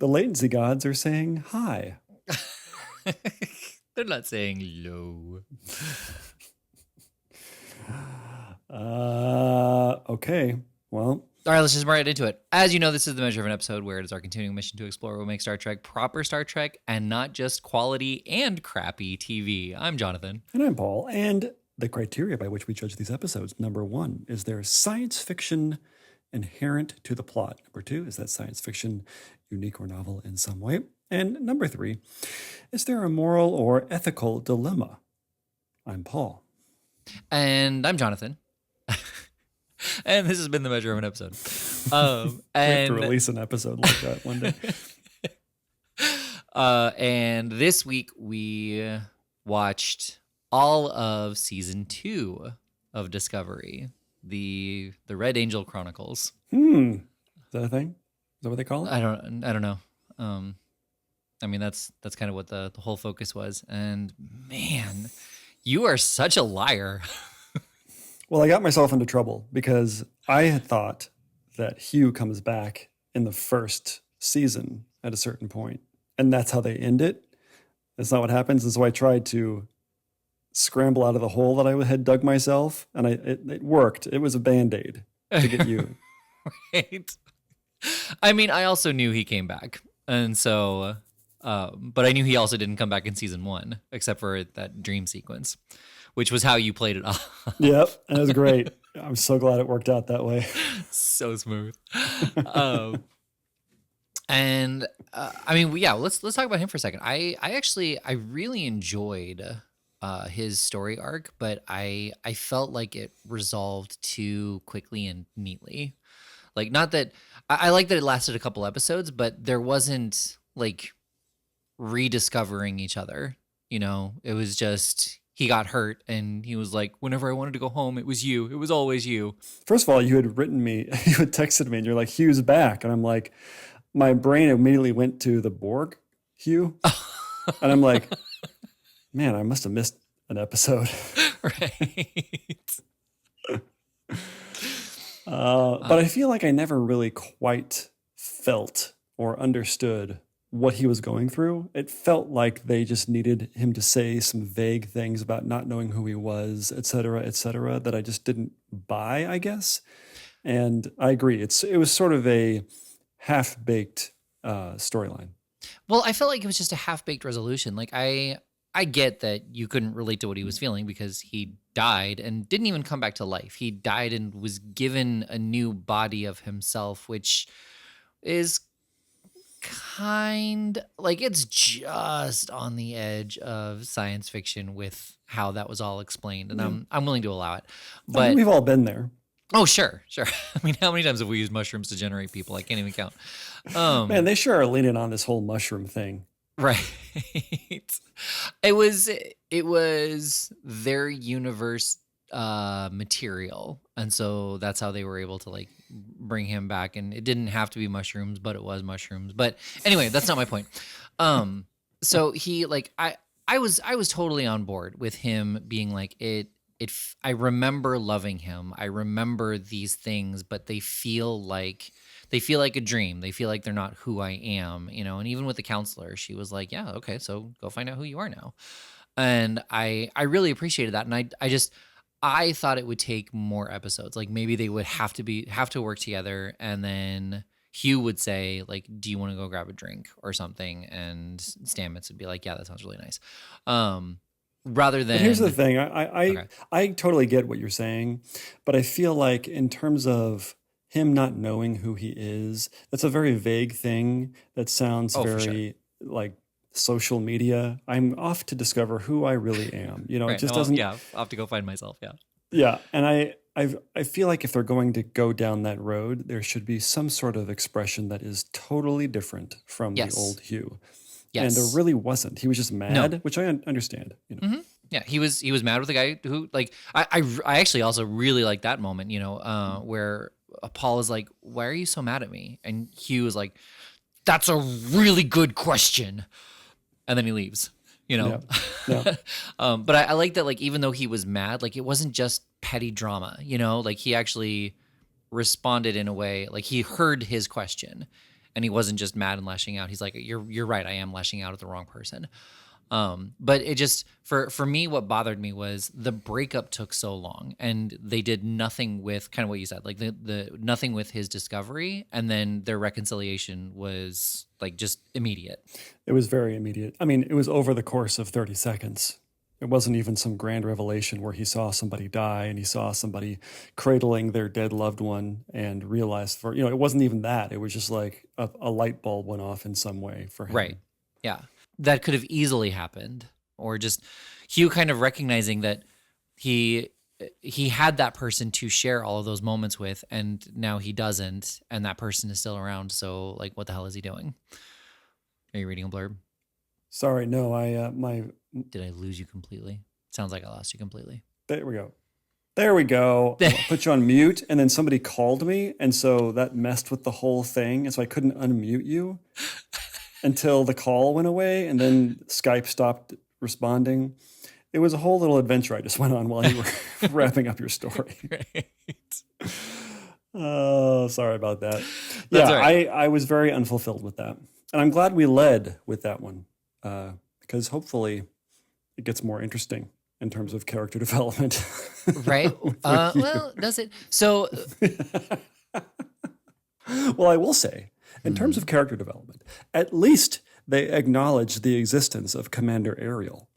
The latency gods are saying hi. They're not saying low. Okay. Well, all right, let's just right into it. As you know, this is the measure of an episode where it is our continuing mission to explore what makes Star Trek proper Star Trek and not just quality and crappy TV. I'm Jonathan. And I'm Paul. And the criteria by which we judge these episodes, number 1, is there science fiction inherent to the plot? Number 2, is that science fiction unique or novel in some way? And number 3, is there a moral or ethical dilemma? I'm Paul. And I'm Jonathan. And this has been the measure of an episode. We have to release an episode like that one day. And this week we watched all of season 2 of Discovery, the Red Angel Chronicles. Is that a thing? Is that what they call it? I don't know. I mean, that's kind of what the whole focus was. And man, you are such a liar. Well, I got myself into trouble because I had thought that Hugh comes back in the first season at a certain point, and that's how they end it. That's not what happens. And so I tried to scramble out of the hole that I had dug myself, and it worked. It was a Band-Aid to get you. Right. I mean, I also knew he came back, and so, but I knew he also didn't come back in season 1, except for that dream sequence, which was how you played it off. Yep, and it was great. I'm so glad it worked out that way. So smooth. And I mean, yeah, let's talk about him for a second. I really enjoyed his story arc, but I felt like it resolved too quickly and neatly. Like, not that I like that it lasted a couple episodes, but there wasn't like rediscovering each other. You know, it was just he got hurt and he was like, whenever I wanted to go home, it was you. It was always you. First of all, you had texted me and you're like, Hugh's back. And I'm like, my brain immediately went to the Borg, Hugh. And I'm like, man, I must have missed an episode. Right. But I feel like I never really quite felt or understood what he was going through. It felt like they just needed him to say some vague things about not knowing who he was, et cetera, that I just didn't buy, I guess. And I agree. It was sort of a half-baked storyline. Well, I felt like it was just a half-baked resolution. Like, I get that you couldn't relate to what he was feeling because he died and didn't even come back to life. He died and was given a new body of himself, which is kind like it's just on the edge of science fiction with how that was all explained, and I'm willing to allow it. But I mean, we've all been there. Oh, sure. I mean, how many times have we used mushrooms to generate people? I can't even count. Man, they sure are leaning on this whole mushroom thing. Right. It was their universe material, and so that's how they were able to like bring him back. And it didn't have to be mushrooms, but it was mushrooms. But anyway, that's not my point. So he like I was totally on board with him being like I remember loving him. I remember these things, but they feel like a dream. They feel like they're not who I am, you know. And even with the counselor, she was like, "Yeah, okay, so go find out who you are now." And I really appreciated that. And I thought it would take more episodes. Like maybe they would have to work together, and then Hugh would say like, "Do you want to go grab a drink or something?" And Stamets would be like, "Yeah, that sounds really nice." Rather than, but here's the thing, I totally get what you're saying, but I feel like in terms of him not knowing who he is, that's a very vague thing that sounds very like social media. I'm off to discover who I really am. You know, right. It just doesn't. Yeah, I'll have to go find myself. Yeah. Yeah, and I feel like if they're going to go down that road, there should be some sort of expression that is totally different from the old Hugh. Yes. And there really wasn't. He was just mad, which I understand. You know. Mm-hmm. Yeah, he was mad with the guy who like I actually also really like that moment. You know, where Paul is like, "Why are you so mad at me?" And Hugh is like, "That's a really good question," and then he leaves. You know, yeah. But I like that. Like, even though he was mad, like it wasn't just petty drama. You know, like he actually responded in a way like he heard his question. and he wasn't just mad and lashing out. He's like, you're right, I am lashing out at the wrong person. But it just, for me, what bothered me was the breakup took so long, and they did nothing with kind of what you said, like the nothing with his discovery, and then their reconciliation was like just immediate. It was very immediate. I mean, it was over the course of 30 seconds. It wasn't even some grand revelation where he saw somebody die and he saw somebody cradling their dead loved one and realized it wasn't even that. It was just like a light bulb went off in some way for him. Right. Yeah. That could have easily happened, or just Hugh kind of recognizing that he had that person to share all of those moments with, and now he doesn't, and that person is still around. So like, what the hell is he doing? Are you reading a blurb? Sorry, no, Did I lose you completely? Sounds like I lost you completely. There we go. I put you on mute, and then somebody called me, and so that messed with the whole thing, and so I couldn't unmute you until the call went away, and then Skype stopped responding. It was a whole little adventure I just went on while you were wrapping up your story. Right. Oh, sorry about that. That's yeah, all right. I was very unfulfilled with that, and I'm glad we led with that one because hopefully it gets more interesting in terms of character development. Right. Well, does it? So, well, I will say, in terms of character development, at least they acknowledge the existence of Commander Ariel,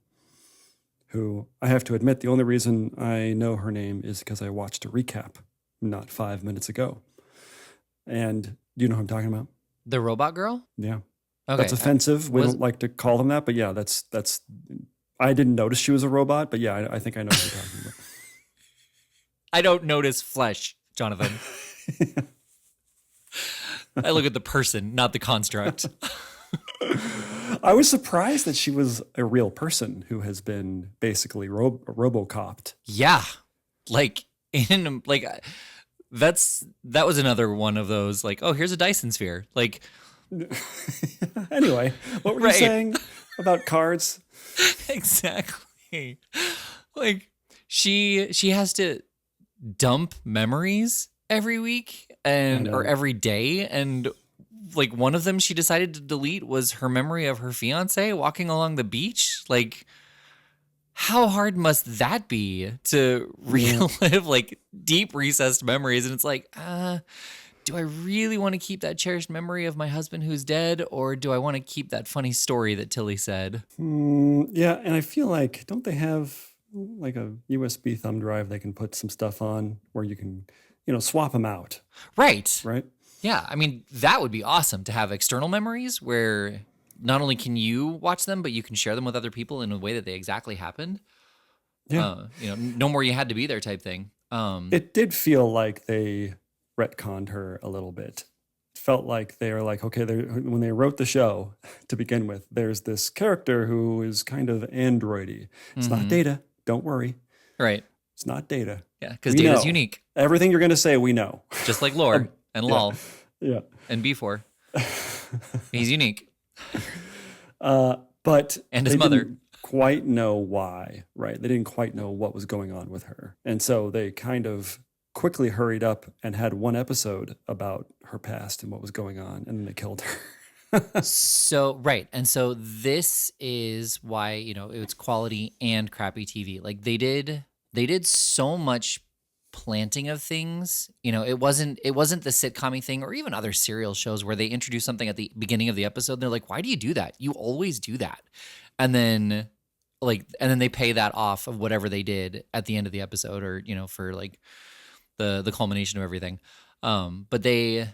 who I have to admit, the only reason I know her name is because I watched a recap not 5 minutes ago. And do you know who I'm talking about? the robot girl? Yeah. Okay. That's offensive. We don't like to call them that, but yeah, that's. I didn't notice she was a robot, but yeah, I think I know what you're talking about. I don't notice flesh, Jonathan. I look at the person, not the construct. I was surprised that she was a real person who has been basically robocopped. Yeah. That was another one of those, like, oh, here's a Dyson sphere. Like, anyway, what were you saying about cards? Exactly. Like, she has to dump memories every week or every day, and like one of them she decided to delete was her memory of her fiance walking along the beach. Like, how hard must that be to relive like deep recessed memories? And it's like, do I really want to keep that cherished memory of my husband who's dead, or do I want to keep that funny story that Tilly said? Yeah, and I feel like, don't they have like a USB thumb drive they can put some stuff on where you can, swap them out? Right. Right? Yeah, I mean, that would be awesome to have external memories where not only can you watch them, but you can share them with other people in a way that they exactly happened. Yeah. No more you had to be there type thing. It did feel like they retconned her a little bit. It felt like they were like, okay, when they wrote the show to begin with, there's this character who is kind of androidy. It's not Data. Don't worry. Right. It's not Data. Yeah, because Data's unique. Everything you're going to say, we know. Just like Lore and Lol. Yeah. And B4. He's unique. But and his mother didn't quite know why, right? They didn't quite know what was going on with her. And so they kind of quickly hurried up and had one episode about her past and what was going on, and then they killed her. So, right. And so this is why, it's quality and crappy TV. Like they did so much planting of things. It wasn't the sitcom-y thing, or even other serial shows where they introduce something at the beginning of the episode and they're like, why do you do that? You always do that. And then they pay that off of whatever they did at the end of the episode, or, for like the culmination of everything. But they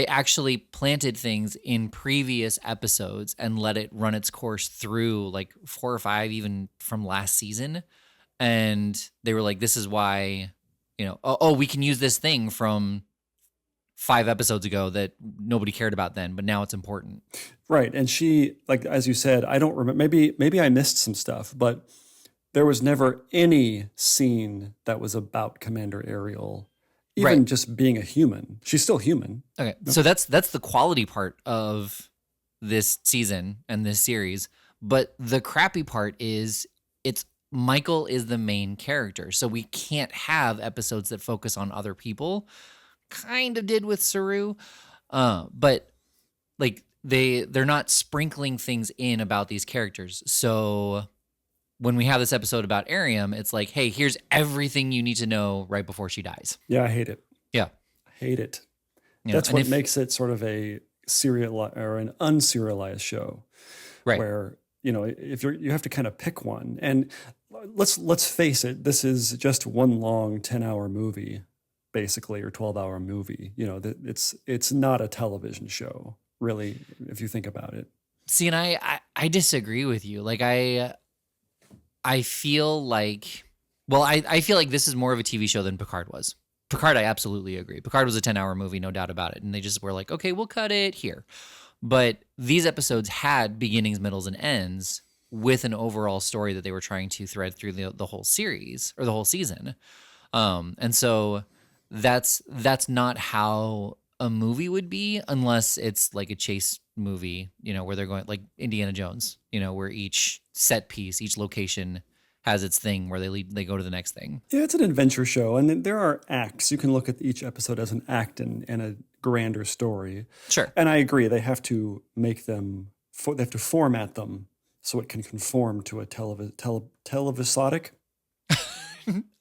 actually planted things in previous episodes and let it run its course through like 4 or 5, even from last season. And they were like, this is why, we can use this thing from 5 episodes ago that nobody cared about then, but now it's important. Right. And she, like, as you said, I don't remember, maybe I missed some stuff, but there was never any scene that was about Commander Ariel, even just being a human. She's still human. Okay. So that's the quality part of this season and this series. But the crappy part is Michael is the main character. So we can't have episodes that focus on other people. Kind of did with Saru. But like they're not sprinkling things in about these characters. So when we have this episode about Ariam, it's like, hey, here's everything you need to know right before she dies. Yeah, I hate it. Yeah. I hate it. You know, That's and what makes it sort of a serial or an unserialized show, right. where, you know, if you have to kind of pick one. And let's face it, this is just one long 10-hour movie, basically, or 12-hour movie. You know, it's not a television show, really, if you think about it. See, and I disagree with you. Like I feel like, well, I feel like this is more of a TV show than Picard was. Picard, I absolutely agree. Picard was a 10-hour movie, no doubt about it. And they just were like, okay, we'll cut it here. But these episodes had beginnings, middles, and ends with an overall story that they were trying to thread through the whole series or the whole season. And so that's not how a movie would be unless it's like a chase movie, you know, where they're going like Indiana Jones, you know, where each set piece, each location has its thing where they go to the next thing. Yeah, it's an adventure show, and there are acts. You can look at each episode as an act and a grander story. Sure. And I agree, they have to make them, they have to format them so it can conform to a televisodic.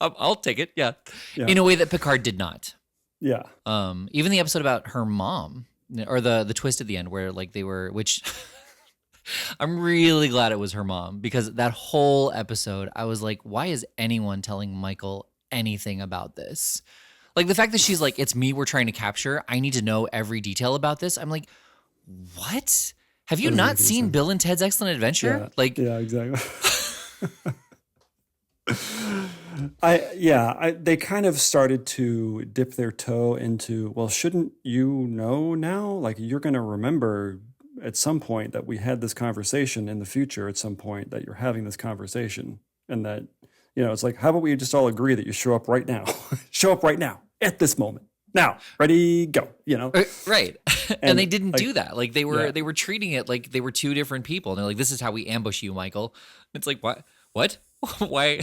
I'll take it, yeah. In a way that Picard did not. Yeah. Even the episode about her mom, or the twist at the end where like they were, which I'm really glad it was her mom, because that whole episode, I was like, why is anyone telling Michael anything about this? Like the fact that she's like, it's me we're trying to capture. I need to know every detail about this. I'm like, what? Have you not seen Bill and Ted's Excellent Adventure? Yeah. Like, yeah, exactly. They kind of started to dip their toe into, well, shouldn't you know now? Like, you're going to remember at some point that we had this conversation in the future, at some point that you're having this conversation, and that, you know, it's like, how about we just all agree that you show up right now? Show up right now at this moment. Now, ready, go, you know? Right. And they didn't do that. Like they were treating it like they were two different people. And they're like, this is how we ambush you, Michael. It's like, what? Why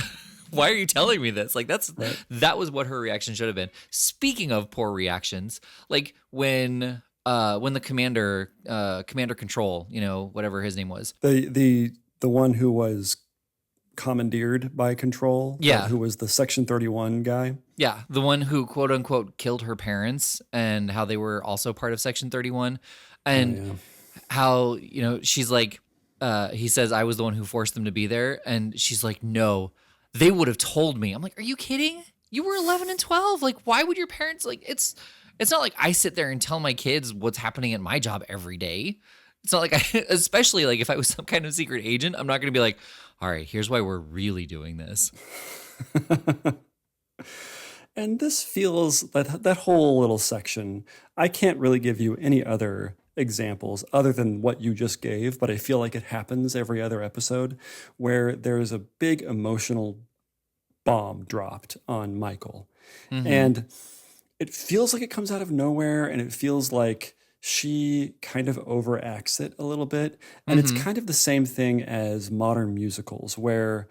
are you telling me this? Like that was what her reaction should have been. Speaking of poor reactions, like when the commander Control, you know, whatever his name was. The one who was commandeered by Control, who was the Section 31 guy. Yeah, the one who quote unquote killed her parents, and how they were also part of Section 31, and how, you know, she's like, he says, I was the one who forced them to be there, and she's like, no, they would have told me. I'm like, are you kidding? You were 11 and 12. Like, why would your parents, like, it's not like I sit there and tell my kids what's happening at my job every day. It's not like especially like if I was some kind of secret agent, I'm not going to be like, all right, here's why we're really doing this. And this feels, that whole little section, I can't really give you any other examples other than what you just gave, but I feel like it happens every other episode where there's a big emotional bomb dropped on Michael. Mm-hmm. And it feels like it comes out of nowhere, and it feels like she kind of overacts it a little bit. And it's kind of the same thing as modern musicals, where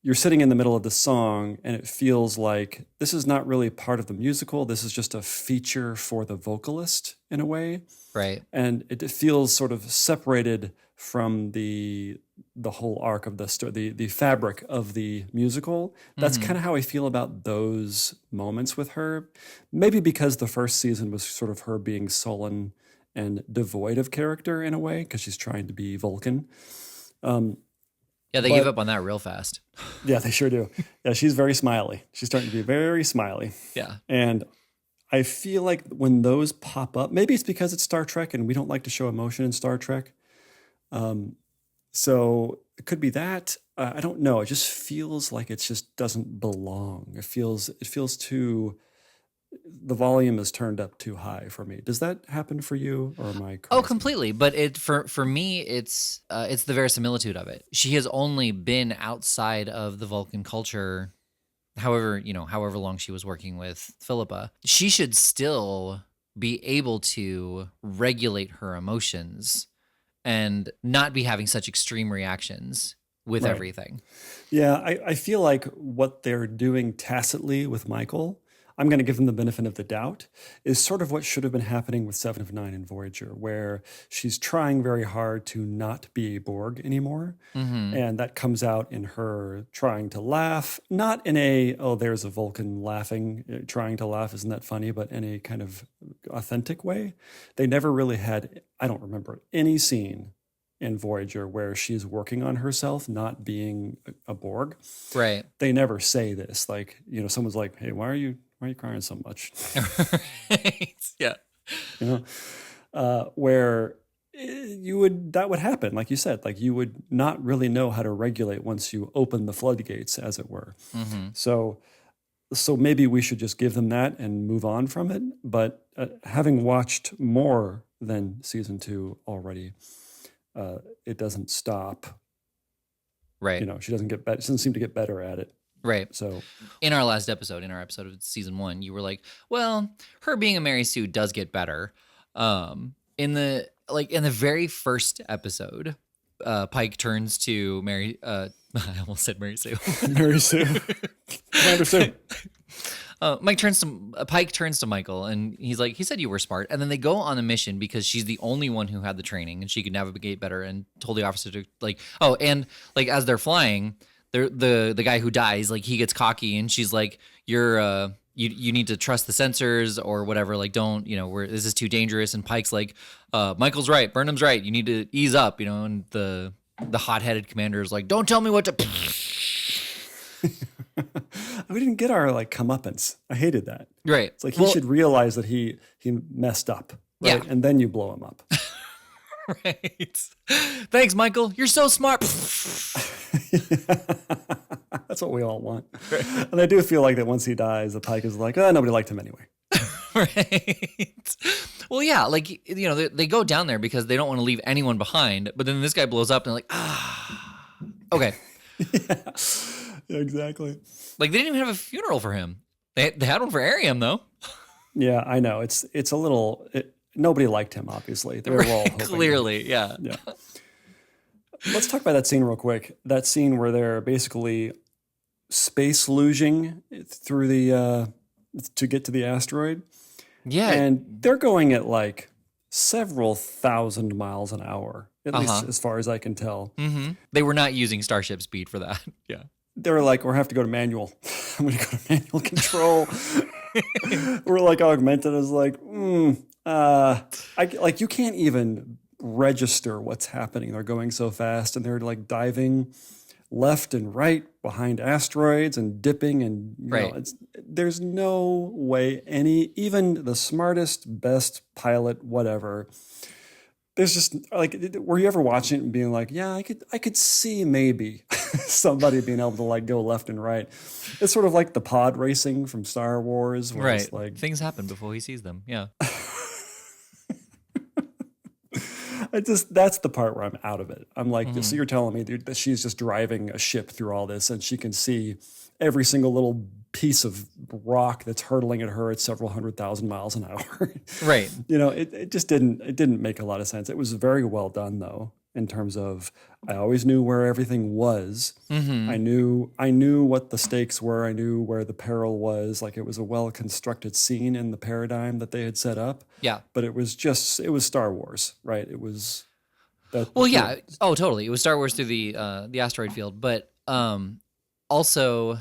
you're sitting in the middle of the song and it feels like this is not really part of the musical. This is just a feature for the vocalist in a way. Right. And it feels sort of separated from the whole arc of the story, the fabric of the musical. That's kind of how I feel about those moments with her. Maybe because the first season was sort of her being sullen and devoid of character in a way, because she's trying to be Vulcan. Yeah, they gave up on that real fast. Yeah, they sure do. Yeah, she's very smiley. She's starting to be very smiley. Yeah. And I feel like when those pop up, maybe it's because it's Star Trek and we don't like to show emotion in Star Trek. So it could be that. I don't know. It just feels like it just doesn't belong. It feels too, the volume is turned up too high for me. Does that happen for you, or am I crazy? Oh, completely. But for me, it's the verisimilitude of it. She has only been outside of the Vulcan culture, however long she was working with Philippa. She should still be able to regulate her emotions and not be having such extreme reactions with everything. Yeah, I feel like what they're doing tacitly with Michael, I'm going to give them the benefit of the doubt, is sort of what should have been happening with Seven of Nine in Voyager, where she's trying very hard to not be a Borg anymore. Mm-hmm. And that comes out in her trying to laugh, not in a, oh, there's a Vulcan laughing, trying to laugh, isn't that funny, but in a kind of authentic way. They never really had, I don't remember any scene in Voyager where she's working on herself not being a Borg. Right. They never say this. Like, you know, someone's like, hey, why are you crying so much? Right. Yeah. You know, where that would happen, like you said, like you would not really know how to regulate once you open the floodgates, as it were. Mm-hmm. So maybe we should just give them that and move on from it. But having watched more than season 2 already, it doesn't stop. Right. You know, she doesn't get better. She doesn't seem to get better at it. Right. So in our episode of season 1, you were like, well, her being a Mary Sue does get better. In the very first episode, Pike turns to Mary. I almost said Mary Sue. Mary Sue. Commander Sue. Pike turns to Michael and he's like, he said you were smart. And then they go on a mission because she's the only one who had the training and she could navigate better, and told the officer to as they're flying, the guy who dies, like, he gets cocky and she's like, you're you need to trust the sensors or whatever, like, don't, you know, this is too dangerous. And Pike's like, Michael's right, Burnham's right, you need to ease up, you know. And the hot-headed commander is like, don't tell me what to We didn't get our like comeuppance. I hated that. Right. It's like he should realize that he messed up, right? Yeah. And then you blow him up. Right. Thanks, Michael. You're so smart. That's what we all want. Right. And I do feel like that once he dies, the Pike is like, oh, nobody liked him anyway. Right. Well, yeah, like, you know, they go down there because they don't want to leave anyone behind. But then this guy blows up and they're like, okay. Yeah, exactly. Like, they didn't even have a funeral for him. They had one for Ariam, though. Yeah, I know. It's a little. Nobody liked him, obviously. They were all hoping. Clearly, yeah. Yeah. Let's talk about that scene real quick. That scene where they're basically space luging through the to get to the asteroid. Yeah, and they're going at like several thousand miles an hour, at least as far as I can tell. Mm-hmm. They were not using starship speed for that. Yeah. They were like, we'll have to go to manual. I'm going to go to manual control. We're like augmented as like, you can't even register what's happening. They're going so fast and they're like diving left and right behind asteroids and dipping, and you know, there's no way even the smartest, best pilot, whatever. There's just like, were you ever watching it and being like, yeah, I could see maybe somebody being able to like go left and right. It's sort of like the pod racing from Star Wars, where right? It's like things happen before he sees them. Yeah. That's the part where I'm out of it. I'm like, so you're telling me that she's just driving a ship through all this and she can see every single little piece of rock that's hurtling at her at several 100,000 miles an hour. Right. You know, it just didn't make a lot of sense. It was very well done though, in terms of, I always knew where everything was. Mm-hmm. I knew what the stakes were. I knew where the peril was. Like, it was a well-constructed scene in the paradigm that they had set up. Yeah. But it was Star Wars, right? It was that. Well, yeah. Oh, totally. It was Star Wars through the asteroid field, but also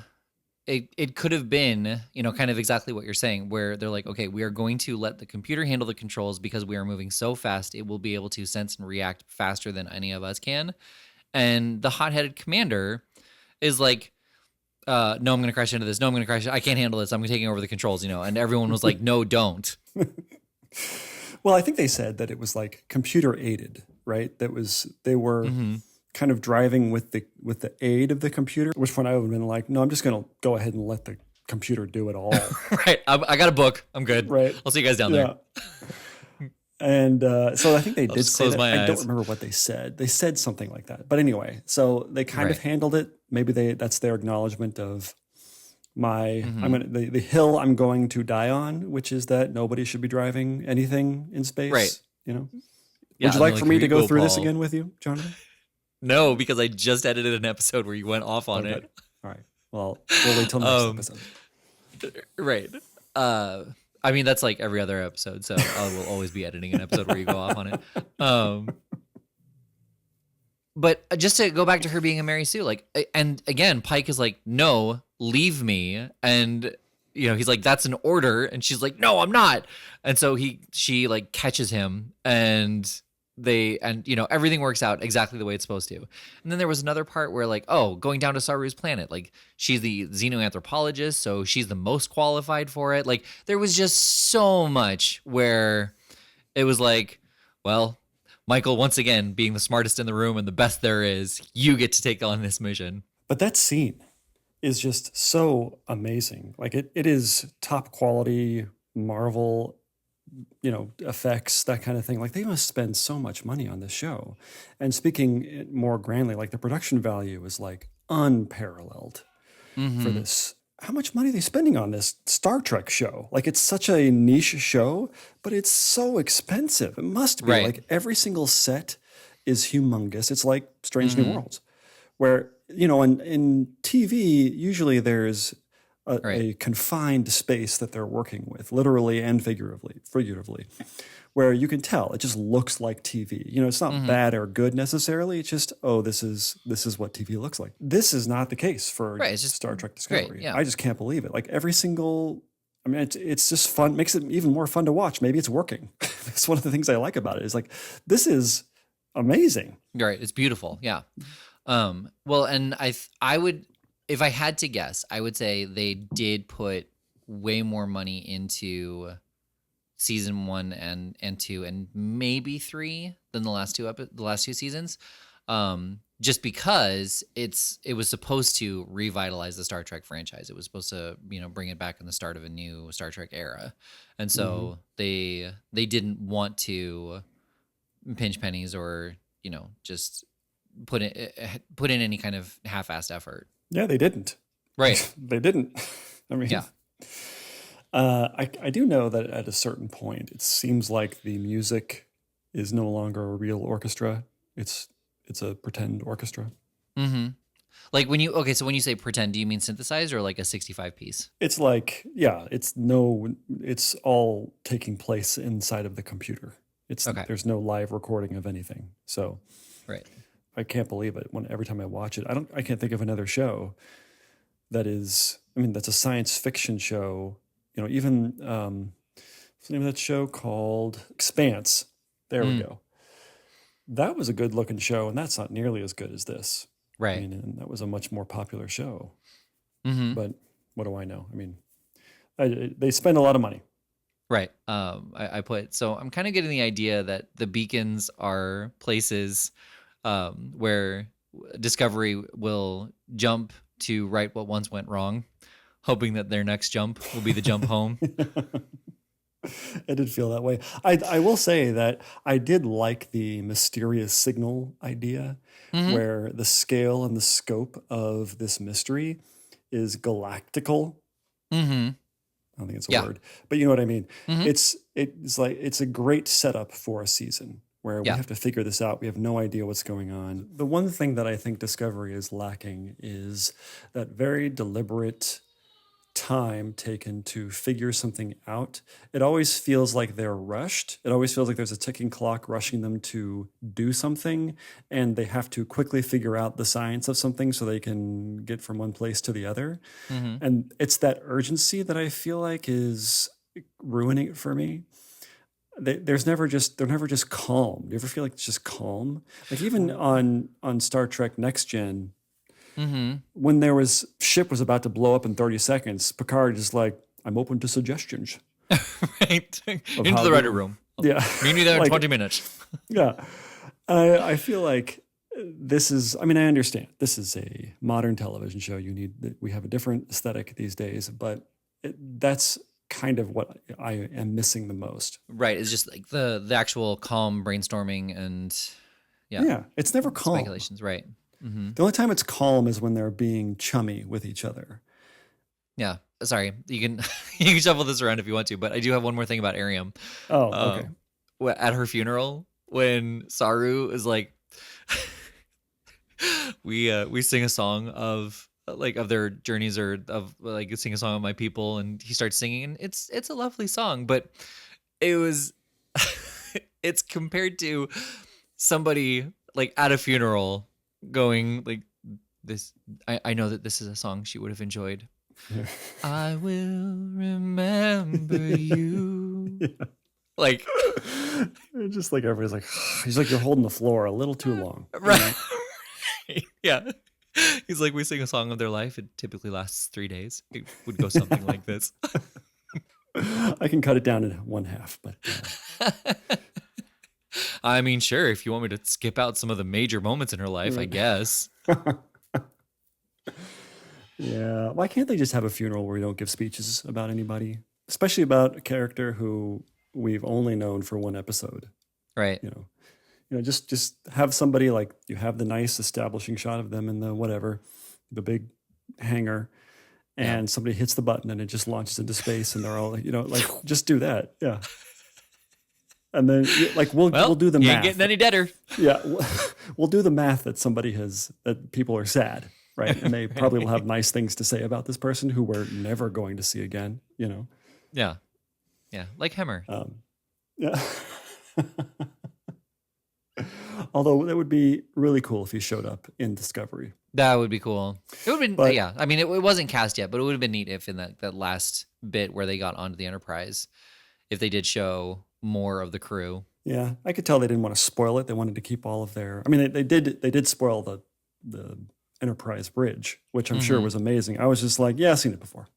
it could have been, you know, kind of exactly what you're saying, where they're like, okay, we are going to let the computer handle the controls because we are moving so fast, it will be able to sense and react faster than any of us can. And the hot-headed commander is like, no, I'm going to crash into this. No, I'm going to crash. I can't handle this. I'm taking over the controls, you know. And everyone was like, no, don't. Well, I think they said that it was like computer aided, right? They were kind of driving with the aid of the computer, at which point I would have been like, no, I'm just going to go ahead and let the computer do it all. Right. I got a book. I'm good. Right. I'll see you guys down there. And so I think they did say that. I don't remember what they said. They said something like that. But anyway, so they kind of handled it. Maybe that's their acknowledgement of the hill I'm going to die on, which is that nobody should be driving anything in space. Right. You know? Yeah, would you like for me to go through this again with you, Jonathan? No, because I just edited an episode where you went off on it. All right. Well, we'll wait till next episode. Right. I mean, that's like every other episode, so I will always be editing an episode where you go off on it. But just to go back to her being a Mary Sue, like, and again, Pike is like, no, leave me. And, he's like, that's an order. And she's like, no, I'm not. And so she like catches him and everything works out exactly the way it's supposed to. And then there was another part where like, going down to Saru's planet, like she's the xenoanthropologist, so she's the most qualified for it. Like there was just so much where it was like, well, Michael, once again, being the smartest in the room and the best there is, you get to take on this mission. But that scene is just so amazing. Like it is top quality Marvel, effects, that kind of thing. Like they must spend so much money on this show. And speaking more grandly, like the production value is like unparalleled for this. How much money are they spending on this Star Trek show? Like it's such a niche show, but it's so expensive. It must be like every single set is humongous. It's like Strange New Worlds, where, in TV, usually there's a confined space that they're working with, literally and figuratively, where you can tell it just looks like TV. It's not bad or good necessarily. It's just, this is what TV looks like. This is not the case for Star Trek Discovery. Great, yeah. I just can't believe it. Like every single, it's just fun, makes it even more fun to watch. Maybe it's working. That's one of the things I like about it is like, this is amazing. Right. It's beautiful. Yeah. Well, and I would, if I had to guess, I would say they did put way more money into season 1 and 2 and maybe 3 than the last two seasons, just because it was supposed to revitalize the Star Trek franchise. It was supposed to bring it back in the start of a new Star Trek era, and so they didn't want to pinch pennies or just put in any kind of half-assed effort. Yeah, they didn't. Right. They didn't. I mean, yeah. I do know that at a certain point, it seems like the music is no longer a real orchestra. It's a pretend orchestra. Mm-hmm. Like so when you say pretend, do you mean synthesized or like a 65 piece? It's like, it's all taking place inside of the computer. There's no live recording of anything. So right. I can't believe it every time I watch it. I can't think of another show that's a science fiction show. Even what's the name of that show called Expanse? There we go. That was a good looking show, and that's not nearly as good as this. Right. And that was a much more popular show. Mm-hmm. But what do I know? They spend a lot of money. Right. So I'm kind of getting the idea that the beacons are places where Discovery will jump to right what once went wrong, hoping that their next jump will be the jump home. It did feel that way. I will say that I did like the mysterious signal idea, where the scale and the scope of this mystery is galactical. Mm-hmm. I don't think it's a word, but you know what I mean? It's a great setup for a season where we have to figure this out. We have no idea what's going on. The one thing that I think Discovery is lacking is that very deliberate time taken to figure something out. It always feels like they're rushed. It always feels like there's a ticking clock rushing them to do something, and they have to quickly figure out the science of something so they can get from one place to the other. And it's that urgency that I feel like is ruining it for me. They're never just calm. Do you ever feel like it's just calm? Like even on Star Trek Next Gen, when ship was about to blow up in 30 seconds, Picard is like, I'm open to suggestions. Right. Into the writer room. Yeah. Meet me there in 20 minutes. Yeah. I feel like this is, I understand this is a modern television show. We have a different aesthetic these days, but that's kind of what I am missing the most. Right. It's just like the actual calm brainstorming and it's never calm. Speculations. Right. The only time it's calm is when they're being chummy with each other. Yeah. Sorry. You can shuffle this around if you want to, but I do have one more thing about Ariam. Oh, okay. At her funeral, when Saru is like, we sing a song of like of their journeys or of like sing a song of my people, and he starts singing, and it's a lovely song, but it was it's compared to somebody like at a funeral going like this. I know that this is a song she would have enjoyed. I will remember you. Yeah. Like, Just like everybody's like, he's like, you're holding the floor a little too long. right. Yeah. He's like, we sing a song of their life. It typically lasts 3 days. It would go something like this. I can cut it down in one half, but I mean, sure, if you want me to skip out some of the major moments in her life, I guess. yeah. Why can't they just have a funeral where we don't give speeches about anybody, especially about a character who we've only known for one episode? Right. Just have somebody like you have the nice establishing shot of them in the whatever, the big hangar, and somebody hits the button and it just launches into space and they're all like just do that. Yeah. And then like we'll do the you math. Ain't getting any deader. Yeah. We'll do the math that people are sad, right? And they probably will have nice things to say about this person who we're never going to see again, Yeah. Yeah. Like Hemmer. Yeah. Although that would be really cool if he showed up in Discovery. That would be cool. It would have been, yeah. I mean, it wasn't cast yet, but it would have been neat if in that last bit where they got onto the Enterprise, if they did show more of the crew. Yeah, I could tell they didn't want to spoil it. They wanted to keep all of their. I mean, they did spoil the Enterprise bridge, which I'm sure was amazing. I was just like, yeah, I've seen it before.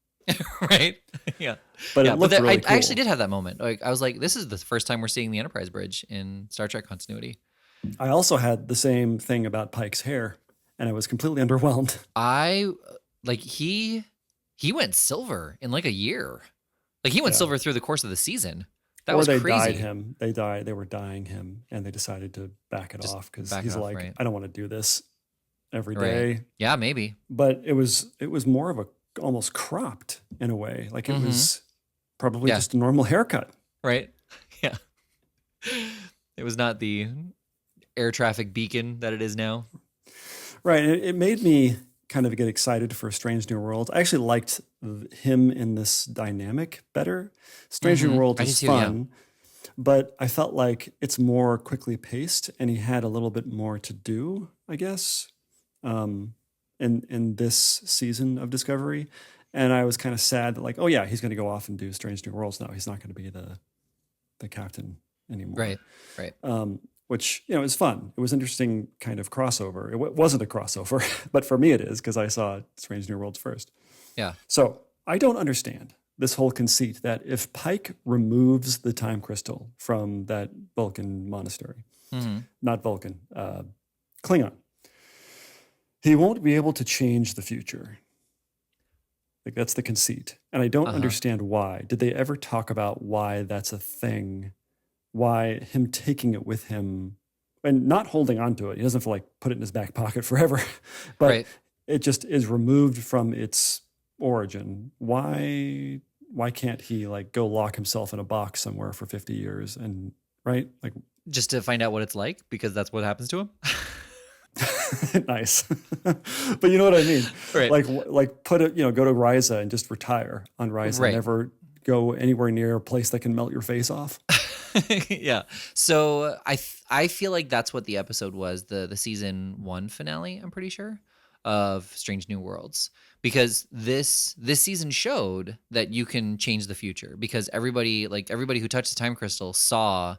Right? Yeah. But it looked really cool. I actually did have that moment. Like I was like, this is the first time we're seeing the Enterprise bridge in Star Trek continuity. I also had the same thing about Pike's hair, and I was completely underwhelmed. He went silver in like a year. Like he went silver through the course of the season. That or was they crazy. dyed him. They were dyeing him, and they decided to back it off because he's like, right. I don't want to do this every day. Right. Yeah, maybe. But it was more of a almost cropped in a way. Like it was probably just a normal haircut. Right. Yeah. It was not the air traffic beacon that it is now. Right. It made me kind of get excited for Strange New Worlds. I actually liked him in this dynamic better. Strange New Worlds is fun, but I felt like it's more quickly paced and he had a little bit more to do, I guess, in this season of Discovery. And I was kind of sad that like, oh yeah, he's going to go off and do Strange New Worlds now. He's not going to be the captain anymore. Right. Which, is fun. It was interesting kind of crossover. It wasn't a crossover, but for me it is because I saw Strange New Worlds first. Yeah. So I don't understand this whole conceit that if Pike removes the time crystal from that Vulcan monastery, not Vulcan, Klingon, he won't be able to change the future. Like that's the conceit. And I don't understand why. Did they ever talk about why that's a thing? Why him taking it with him and not holding on to it. He doesn't have to like put it in his back pocket forever, but it just is removed from its origin. Why can't he like go lock himself in a box somewhere for 50 years and like just to find out what it's like because that's what happens to him. Nice. But you know what I mean? Right. Like put it, go to Ryza and just retire on Ryza and never go anywhere near a place that can melt your face off. Yeah. So I feel like that's what the episode was, the season 1 finale, I'm pretty sure, of Strange New Worlds. Because this season showed that you can change the future because everybody who touched the time crystal saw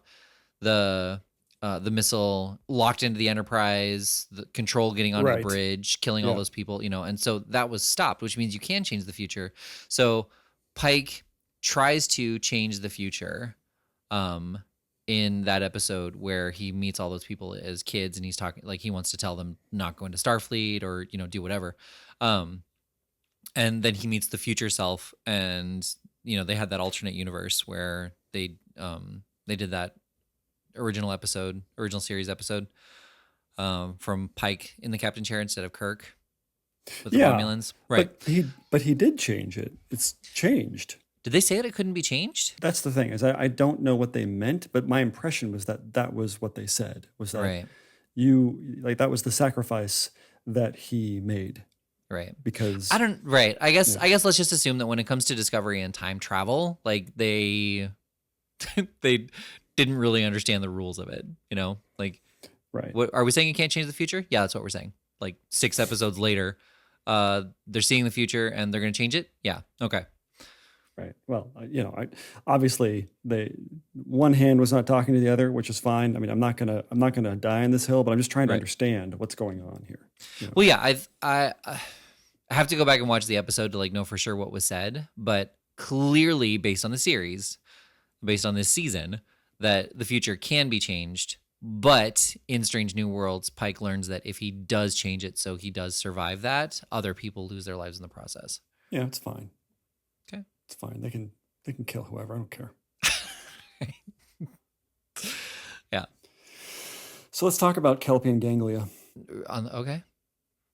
the missile locked into the Enterprise, the control getting onto the bridge, killing all those people, and so that was stopped, which means you can change the future. So Pike tries to change the future in that episode where he meets all those people as kids and he's talking like he wants to tell them not go into Starfleet or do whatever, and then he meets the future self and they had that alternate universe where they did that original series episode from Pike in the captain chair instead of Kirk with the Romulans, right? But he did change it. It's changed. Did they say that it couldn't be changed? That's the thing is I don't know what they meant, but my impression was that was what they said was that that was the sacrifice that he made. Right. because I guess let's just assume that when it comes to Discovery and time travel, like they they didn't really understand the rules of it, you know? Like right. what are we saying, you can't change the future? Yeah, that's what we're saying. Like 6 episodes later, they're seeing the future and they're going to change it? Yeah. Okay. Right. Well, obviously one hand was not talking to the other, which is fine. I mean, I'm not gonna die on this hill, but I'm just trying to understand what's going on here. You know? Well, yeah, I have to go back and watch the episode to like know for sure what was said, but clearly based on the series, based on this season, that the future can be changed. But in Strange New Worlds, Pike learns that if he does change it so he does survive that, other people lose their lives in the process. Yeah, it's fine. Okay. It's fine. They can kill whoever. I don't care. Yeah. So let's talk about Kelpian ganglia. Okay.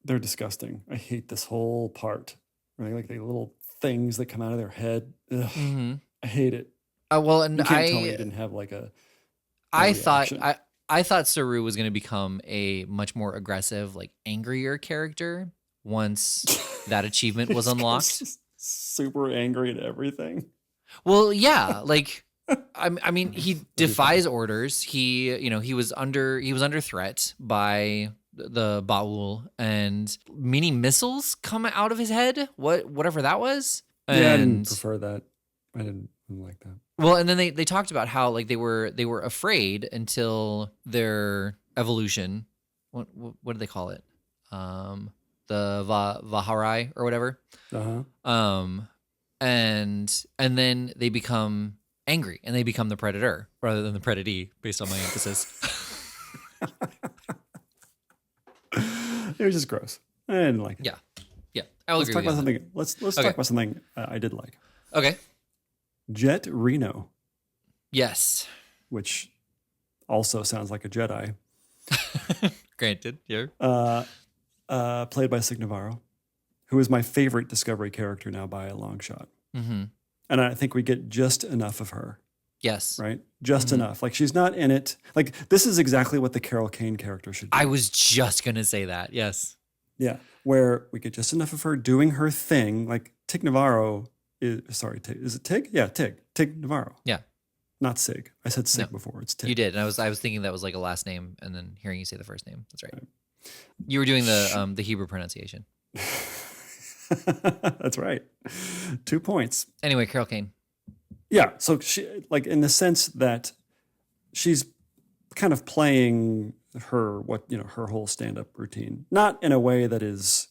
They're disgusting. I hate this whole part. Right? Like the little things that come out of their head. Ugh, Mm-hmm. I hate it. Well, and You can't tell me you didn't have like a reaction. reaction. I thought Saru was going to become a much more aggressive, like angrier character once that achievement was unlocked. Super angry at everything. Well, yeah, like I mean, he defies orders. He was under threat by the Baul, and mini missiles come out of his head. Whatever that was. Yeah, I didn't prefer that. I didn't like that. Well, and then they talked about how like they were afraid until their evolution. What do they call it? The Vaharai or whatever. And then they become angry and they become the predator rather than the predatee, based on my emphasis. It was just gross. I didn't like it. Yeah. Let's talk about something. Let's talk about something I did like. Okay. Jet Reno. Yes. Which also sounds like a Jedi. Granted, yeah. Played by Sig Navarro, who is my favorite Discovery character now by a long shot. Mm-hmm. And I think we get just enough of her. Yes. Right? Just enough. Like, she's not in it. Like, this is exactly what the Carol Kane character should be. I was just going to say that. Yes. Yeah. Where we get just enough of her doing her thing. Like, Tig Navarro is it Tig? Yeah, Tig. Tig Navarro. Yeah. Not Sig. I said Sig before. It's Tig. You did. And I was thinking that was like a last name, and then hearing you say the first name. That's right. You were doing the Hebrew pronunciation. That's right. 2 points. Anyway, Carol Kane. Yeah. So she, like, in the sense that she's kind of playing her whole stand-up routine, not in a way that is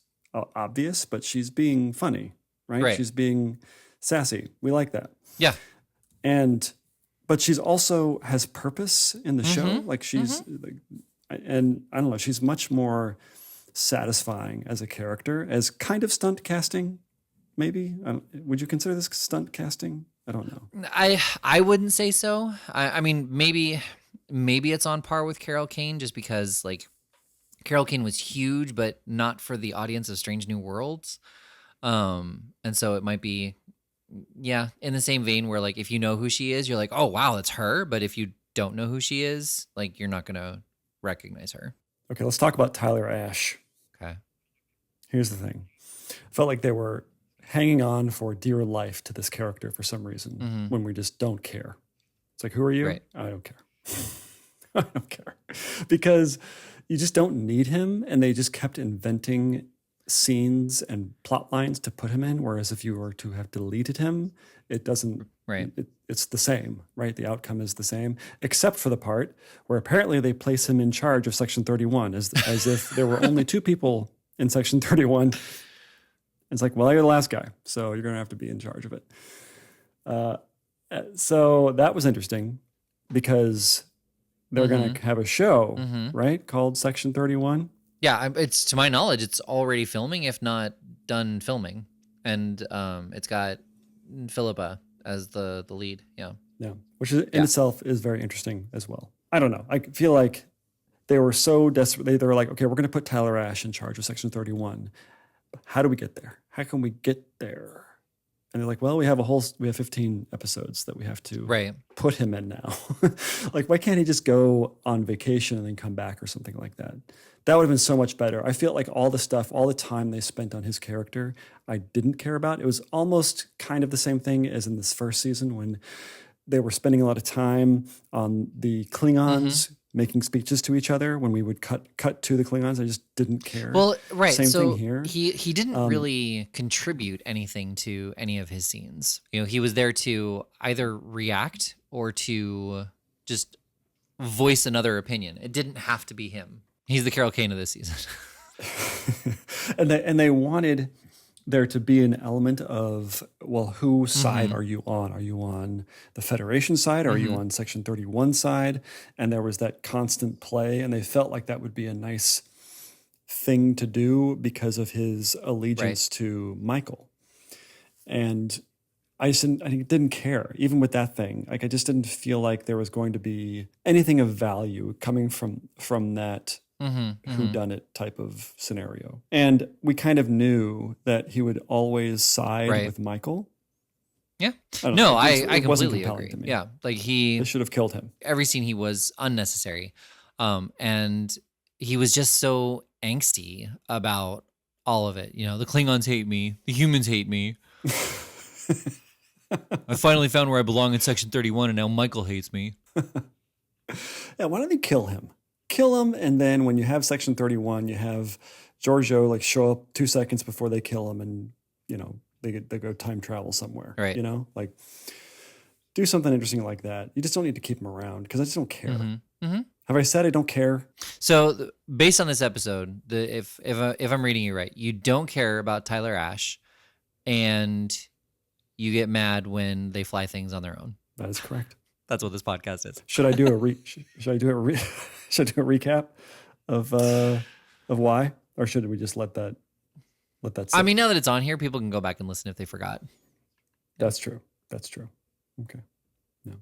obvious, but she's being funny, right? She's being sassy. We like that. Yeah. But she's also has purpose in the show. Like, she's like, and I don't know, she's much more satisfying as a character, as kind of stunt casting, maybe. Would you consider this stunt casting? I don't know. I wouldn't say so. I mean, maybe it's on par with Carol Kane, just because like Carol Kane was huge, but not for the audience of Strange New Worlds. And so it might be, yeah, in the same vein where like if you know who she is, you're like, oh wow, that's her. But if you don't know who she is, like you're not gonna recognize her. Okay, let's talk about Tyler Ash. Okay. Here's the thing. I felt like they were hanging on for dear life to this character for some reason when we just don't care. It's like, who are you? Right. I don't care. I don't care. Because you just don't need him, and they just kept inventing scenes and plot lines to put him in, whereas if you were to have deleted him, it doesn't, it's the same, right? The outcome is the same, except for the part where apparently they place him in charge of Section 31 as if there were only 2 people in Section 31. It's like, well, you're the last guy, so you're going to have to be in charge of it. So that was interesting because they're going to have a show, right, called Section 31. Yeah, it's, to my knowledge, it's already filming, if not done filming, and it's got Philippa as the lead. Yeah, which is, in itself is very interesting as well. I don't know. I feel like they were so desperate. They were like, okay, we're going to put Tyler Ash in charge of Section 31. How do we get there? How can we get there? And they're like, well, we have 15 episodes that we have to Right. put him in now. Like, why can't he just go on vacation and then come back or something like that? That would have been so much better. I feel like all the time they spent on his character, I didn't care about. It was almost kind of the same thing as in this first season when they were spending a lot of time on the Klingons making speeches to each other. When we would cut to the Klingons, I just didn't care. Well, right. Same so thing here. He didn't really contribute anything to any of his scenes. He was there to either react or to just voice another opinion. It didn't have to be him. He's the Carol Kane of this season. and they wanted there to be an element of, well, whose side are you on? Are you on the Federation side? Or are you on Section 31 side? And there was that constant play, and they felt like that would be a nice thing to do because of his allegiance to Michael. And I didn't care, even with that thing. Like, I just didn't feel like there was going to be anything of value coming from that whodunit type of scenario. And we kind of knew that he would always side with Michael. Yeah. No, I completely agree. Yeah. Like they should have killed him. Every scene he was unnecessary. And he was just so angsty about all of it. The Klingons hate me. The humans hate me. I finally found where I belong in Section 31, and now Michael hates me. Yeah, why don't they kill him? Kill him, and then when you have Section 31, you have Giorgio like show up 2 seconds before they kill him, and they go time travel somewhere. Right. Like do something interesting like that. You just don't need to keep him around because I just don't care. Have I said I don't care? So based on this episode, if I'm reading you right, you don't care about Tyler Ash, and you get mad when they fly things on their own. That is correct. That's what this podcast is. Should I do a should I do a recap of why, or should we just let that sit? I mean, now that it's on here, people can go back and listen if they forgot. That's true. Okay. Yeah.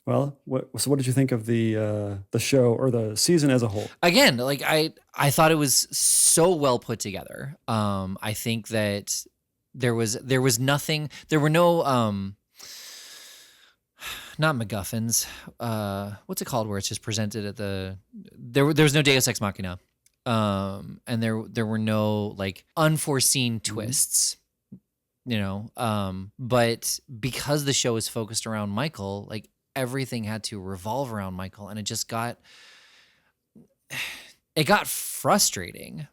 Well, so what did you think of the show or the season as a whole? Again, like I thought it was so well put together. I think that there was nothing. There were no not MacGuffins. What's it called? Where it's just presented at the there was no Deus Ex Machina, and there were no like unforeseen twists. But because the show is focused around Michael, like everything had to revolve around Michael, and it got frustrating.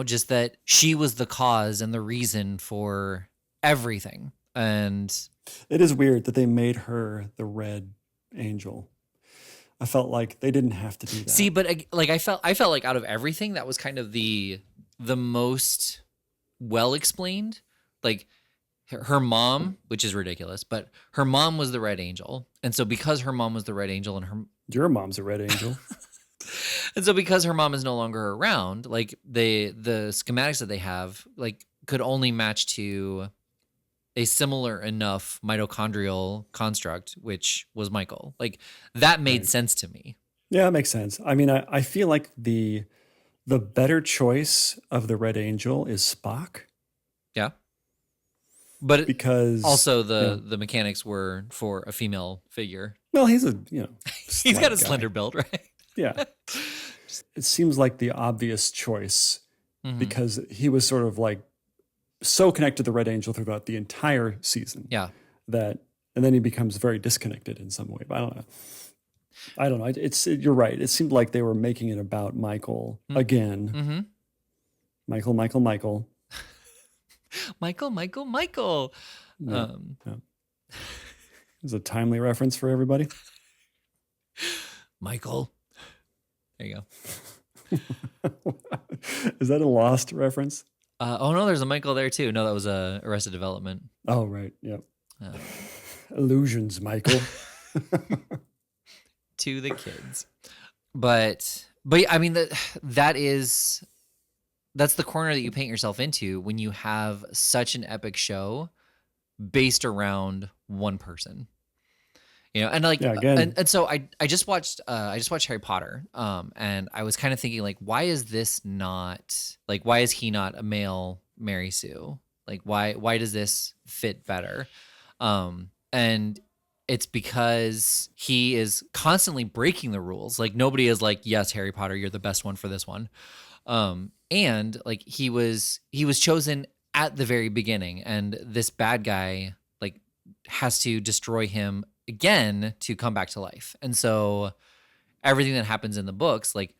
Just that she was the cause and the reason for everything, and it is weird that they made her the Red Angel. I felt like they didn't have to do that. See, but like I felt like out of everything, that was kind of the most well explained. Like her mom, which is ridiculous, but her mom was the Red Angel, and so because her mom was the Red Angel, and your mom's a Red Angel. And so because her mom is no longer around, like the schematics that they have like could only match to a similar enough mitochondrial construct, which was Michael. Like that made sense to me. Yeah, it makes sense. I mean, I feel like the better choice of the Red Angel is Spock. Yeah. But because also the mechanics were for a female figure. Well, he's he's got a slender build, right? Yeah. It seems like the obvious choice because he was sort of like so connected to the Red Angel throughout the entire season. Yeah. And then he becomes very disconnected in some way. But I don't know. You're right. It seemed like they were making it about Michael again. Mm-hmm. Michael. Michael. No. It's a timely reference for everybody. Michael. There you go. Is that a Lost reference? Oh no, there's a Michael there too. No, that was Arrested Development. Oh right, yep. Illusions, Michael. To the kids, but I mean that's the corner that you paint yourself into when you have such an epic show based around one person. And like, and so I just watched Harry Potter, and I was kind of thinking like, why is he not a male Mary Sue? Like why does this fit better? And it's because he is constantly breaking the rules. Like nobody is like, yes, Harry Potter, you're the best one for this one. And like he was chosen at the very beginning, and this bad guy like has to destroy him again to come back to life. And so everything that happens in the books, like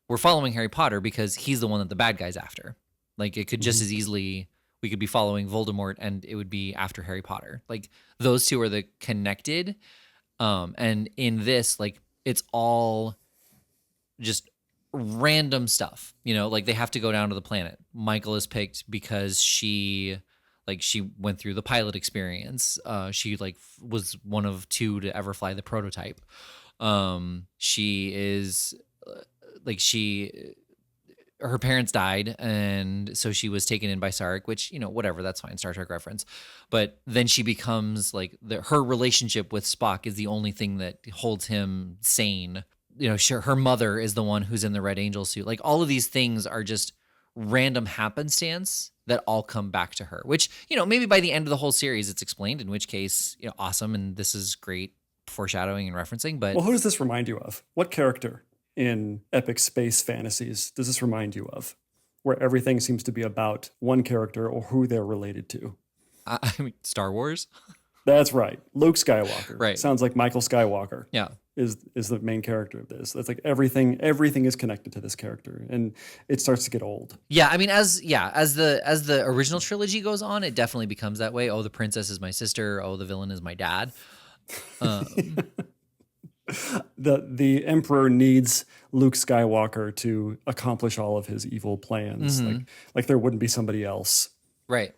we're following Harry Potter because he's the one that the bad guy's after. Like it could just as easily, we could be following Voldemort and it would be after Harry Potter. Like those two are the connected. And in this, like it's all just random stuff, you know, like they have to go down to the planet. Michael is picked because she went through the pilot experience. She like was one of 2 to ever fly the prototype. She is like her parents died, and so she was taken in by Sarek, which, you know, whatever, that's fine, Star Trek reference. But then she becomes like her relationship with Spock is the only thing that holds him sane. You know, her mother is the one who's in the Red Angel suit. Like all of these things are just random happenstance that all come back to her, which, you know, maybe by the end of the whole series it's explained, in which case, you know, awesome. And this is great foreshadowing and referencing. But well, who does this remind you of? What character in epic space fantasies does this remind you of, where everything seems to be about one character or who they're related to? I mean, Star Wars. That's right. Luke Skywalker. Right. Sounds like Michael Skywalker. Yeah. Is the main character of this. That's like everything is connected to this character, and it starts to get old. Yeah, I mean, as the original trilogy goes on, it definitely becomes that way. Oh, the princess is my sister. Oh, the villain is my dad. The Emperor needs Luke Skywalker to accomplish all of his evil plans. Like there wouldn't be somebody else. Right.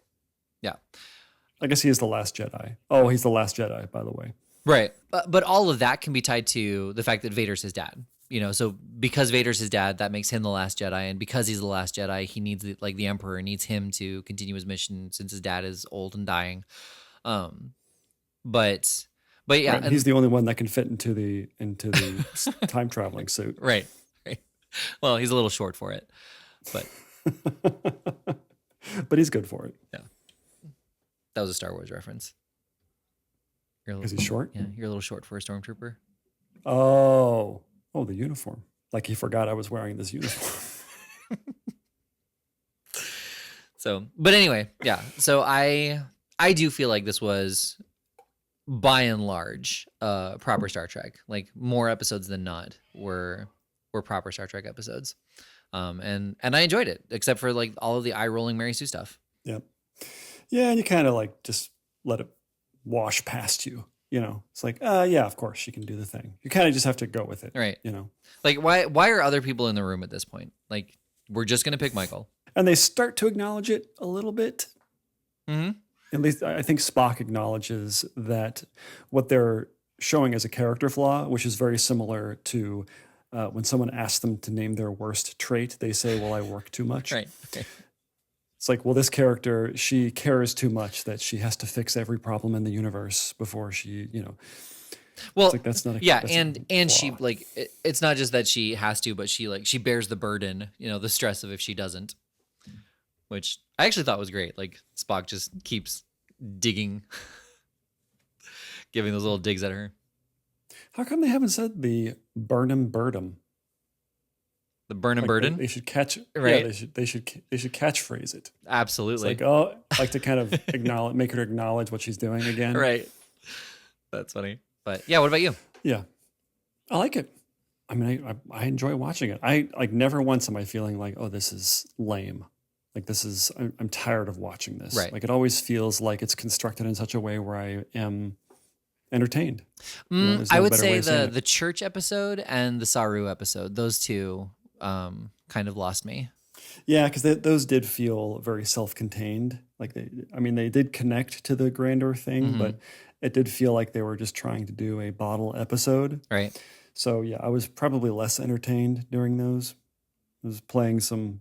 Yeah. I guess he is the last Jedi. Oh, he's the last Jedi, by the way. Right. But all of that can be tied to the fact that Vader's his dad. You know, so because Vader's his dad, that makes him the last Jedi. And because he's the last Jedi, he needs, like, the Emperor needs him to continue his mission since his dad is old and dying. But yeah. Right. He's the only one that can fit into the time traveling suit. Right. Well, he's a little short for it, but but he's good for it. Yeah. That was a Star Wars reference. Is he short? Yeah, you're a little short for a stormtrooper. Oh, the uniform. Like he forgot I was wearing this uniform. So, but anyway, yeah. So I do feel like this was, by and large, proper Star Trek. Like more episodes than not were proper Star Trek episodes. And I enjoyed it, except for like all of the eye rolling Mary Sue stuff. Yep. Yeah, and you kind of like just let it wash past you. You know, it's like, yeah, of course she can do the thing. You kind of just have to go with it. Right. You know, like why are other people in the room at this point? Like we're just going to pick Michael. And they start to acknowledge it a little bit. Mm-hmm. At least I think Spock acknowledges that what they're showing as a character flaw, which is very similar to when someone asks them to name their worst trait, they say, well, I work too much. Right. Okay. It's like, well, this character, she cares too much that she has to fix every problem in the universe before she, you know. Well, it's like, that's not a, yeah, that's and she like it's not just that she has to, but she bears the burden, you know, the stress of if she doesn't, which I actually thought was great. Like Spock just keeps digging, giving those little digs at her. How come they haven't said the Burnham Burden? The Burnham like Burden? They should catch. Right. Yeah, they should catchphrase it. Absolutely. It's like, like to kind of make her acknowledge what she's doing again. Right. That's funny. But yeah, what about you? Yeah, I like it. I mean, I enjoy watching it. I like never once am I feeling like, oh, this is lame. Like I'm tired of watching this. Right. Like it always feels like it's constructed in such a way where I am entertained. I would say the church episode and the Saru episode, those two kind of lost me. Yeah, because those did feel very self-contained. Like they did connect to the grander thing, but it did feel like they were just trying to do a bottle episode. Right. So yeah, I was probably less entertained during those. I was playing some,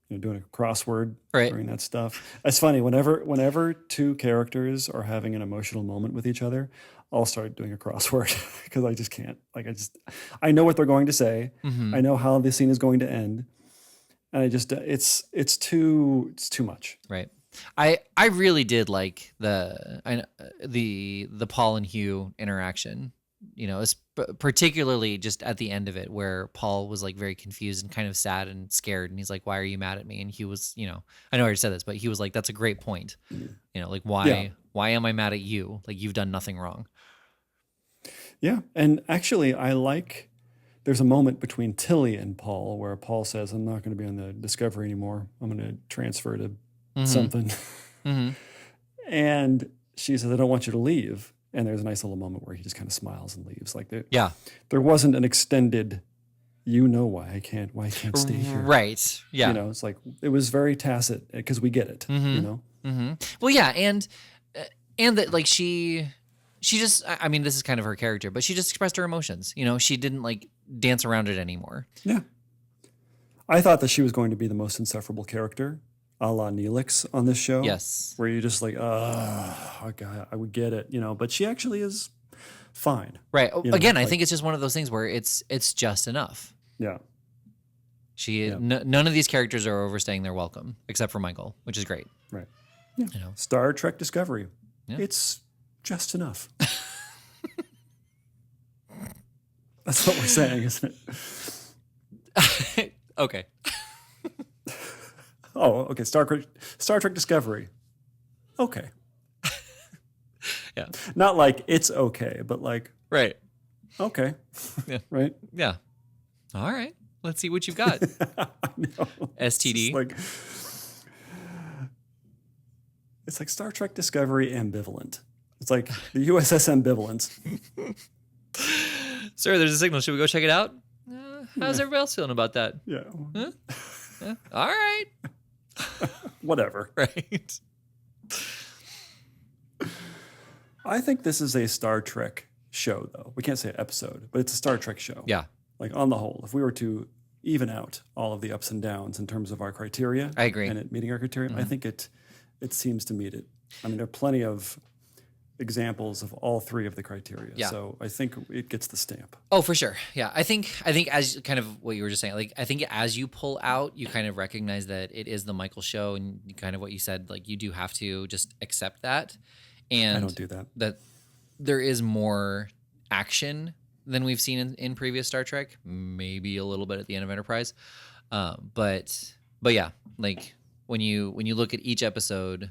doing a crossword during that stuff. It's funny, whenever two characters are having an emotional moment with each other, I'll start doing a crossword because I just can't. Like I know what they're going to say. Mm-hmm. I know how the scene is going to end. And it's too much. Right. I really did like the Paul and Hugh interaction. Particularly just at the end of it, where Paul was like very confused and kind of sad and scared, and he's like, "Why are you mad at me?" And Hugh was, I know I already said this, but he was like, "That's a great point." Like why am I mad at you? Like you've done nothing wrong. Yeah, and actually, there's a moment between Tilly and Paul where Paul says, "I'm not going to be on the Discovery anymore. I'm going to transfer to something," and she says, "I don't want you to leave." And there's a nice little moment where he just kind of smiles and leaves. Like there wasn't an extended, why I can't stay here. Right. Yeah. It's like, it was very tacit because we get it, Well, yeah. And that like she just, I mean, this is kind of her character, but she just expressed her emotions. She didn't like dance around it anymore. Yeah. I thought that she was going to be the most insufferable character, a la Neelix on this show. Yes. Where you're just like, oh, God, I would get it, but she actually is fine. Right. Again, I think it's just one of those things where it's just enough. Yeah. None of these characters are overstaying their welcome, except for Michael, which is great. Right. Yeah. Star Trek Discovery. Yeah. It's just enough. That's what we're saying, isn't it? Okay. Oh, okay. Star Trek Discovery. Okay. Yeah. Not like it's okay, but like right. Okay. Yeah. Right. Yeah. All right. Let's see what you've got. I know. STD. It's like Star Trek Discovery ambivalent. It's like the USS Ambivalence. Sir, there's a signal. Should we go check it out? How's everybody else feeling about that? Yeah. Huh? Yeah. All right. Whatever. Right. I think this is a Star Trek show, though. We can't say episode, but it's a Star Trek show. Yeah. Like on the whole, if we were to even out all of the ups and downs in terms of our criteria, I agree. And it meeting our criteria, I think it seems to meet it. I mean, there are plenty of examples of all three of the criteria. Yeah. So I think it gets the stamp. Oh, for sure. Yeah. I think as kind of what you were just saying, like I think as you pull out, you kind of recognize that it is the Michael show, and kind of what you said, like you do have to just accept that. And I don't do that. That there is more action than we've seen in previous Star Trek, maybe a little bit at the end of Enterprise. But yeah, like when you look at each episode,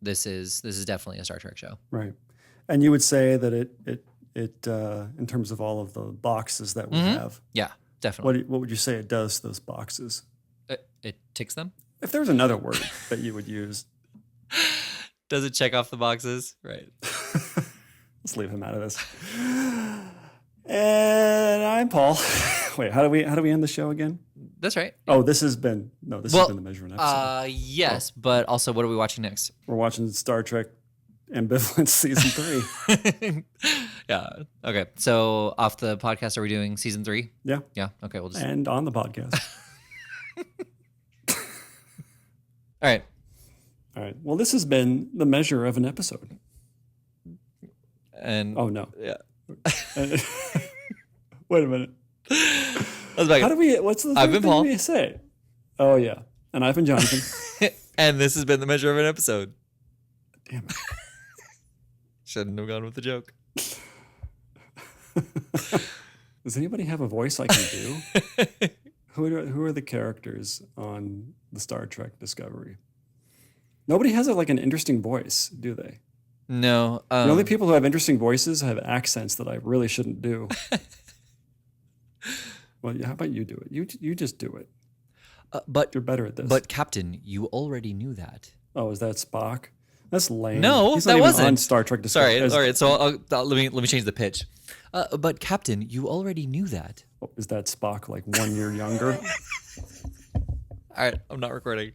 this is definitely a Star Trek show. Right. And you would say that it in terms of all of the boxes that we have. Yeah, definitely. What would you say it does to those boxes? It ticks them? If there was another word that you would use. Does it check off the boxes? Right. Let's leave him out of this. And I'm Paul. Wait, how do we end the show again? That's right. Oh, this has been the measurement episode. Yes, but also what are we watching next? We're watching Star Trek Ambivalence season 3. Yeah. Okay. So off the podcast, are we doing season 3? Yeah. Yeah. Okay. We'll just and on the podcast. All right. All right. Well, this has been the measure of an episode. And oh no. Yeah. Wait a minute. How do we? What's the thing Paul. We say? Oh yeah, and I've been Jonathan. And this has been the measure of an episode. Damn it! Shouldn't have gone with the joke. Does anybody have a voice I can do? Who are the characters on the Star Trek Discovery? Nobody has an interesting voice, do they? No. The only people who have interesting voices have accents that I really shouldn't do. Well, how about you do it? You just do it. But you're better at this. But Captain, you already knew that. Oh, is that Spock? That's lame. No, He's not that even wasn't on Star Trek Discovery. Sorry. All right. So let me change the pitch. But Captain, you already knew that. Oh, is that Spock 1 year younger? All right. I'm not recording.